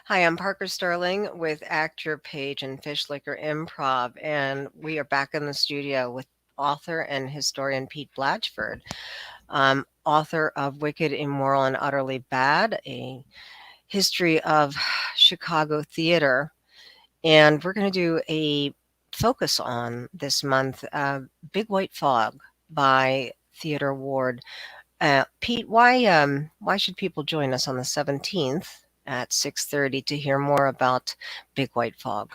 Hi, I'm Parker Sterling with Actor Page and Fish Liquor Improv, and we are back in the studio with author and historian Pete Blatchford, author of Wicked, Immoral, and Utterly Bad, a history of Chicago theater. And we're going to do a focus on this month, Big White Fog by Theodore Ward. Pete, why should people join us on the 17th at 6:30 to hear more about Big White Fog?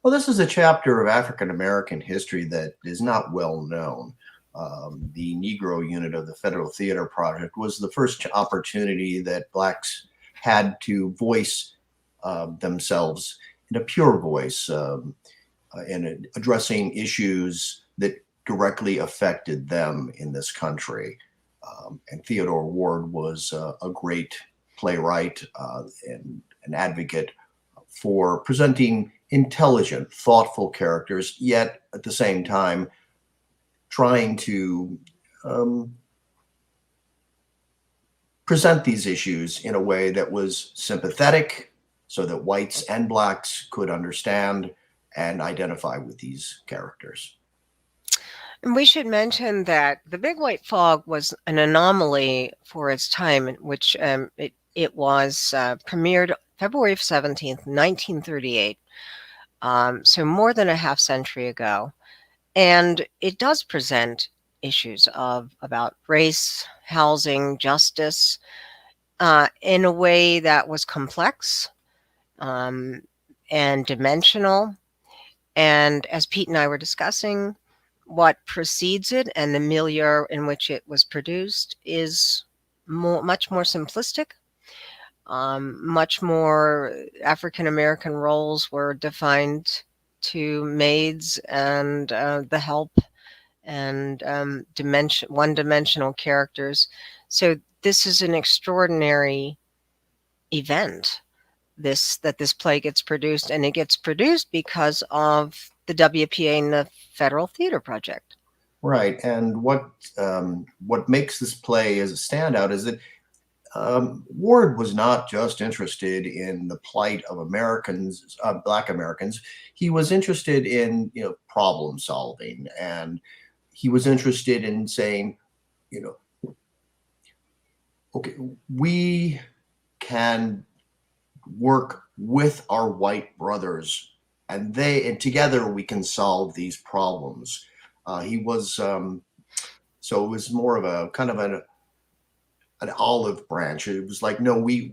Well, this is a chapter of African American history that is not well known. The Negro unit of the Federal Theatre Project was the first opportunity that Blacks had to voice themselves in a pure voice in addressing issues that directly affected them in this country. And Theodore Ward was a great playwright and an advocate for presenting intelligent, thoughtful characters, yet at the same time trying to present these issues in a way that was sympathetic so that whites and blacks could understand and identify with these characters. And we should mention that the Big White Fog was an anomaly for its time, in which it was premiered February 17th, 1938, so more than a half century ago. And it does present issues about race, housing, justice, in a way that was complex and dimensional. And as Pete and I were discussing, what precedes it and the milieu in which it was produced is much more simplistic. Much more African American roles were defined to maids and the help and one-dimensional characters. So this is an extraordinary event. This play gets produced, and it gets produced because of the WPA and the Federal Theatre Project. Right, and what makes this play as a standout is that Ward was not just interested in the plight of Americans, Black Americans. He was interested in problem solving, and he was interested in saying, okay, we can work with our white brothers, and together we can solve these problems. He was so it was more of a kind of an olive branch. It was like, no, we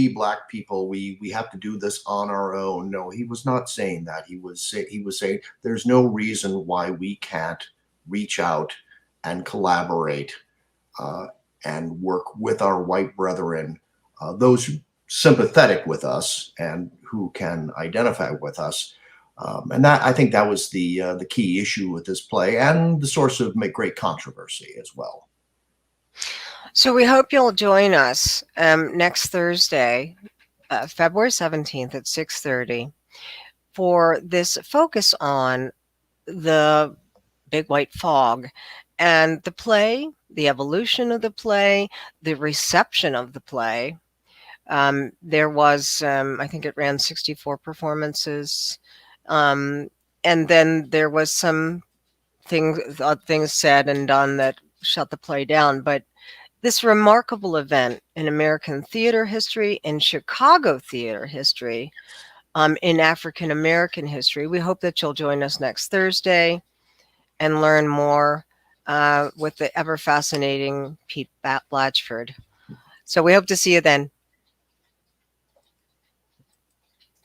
black people, we have to do this on our own. No, he was not saying that. He was saying there's no reason why we can't reach out and collaborate and work with our white brethren, those sympathetic with us and who can identify with us. And that, I think, that was the key issue with this play, and the source of great controversy as well. So we hope you'll join us next Thursday, February 17th at 6:30, for this focus on the Big White Fog and the play, the evolution of the play, the reception of the play. There was, I think it ran 64 performances. And then there was some things said and done that shut the play down. But this remarkable event in American theater history, in Chicago theater history, in African American history, we hope that you'll join us next Thursday and learn more with the ever fascinating Pete Blatchford. So we hope to see you then.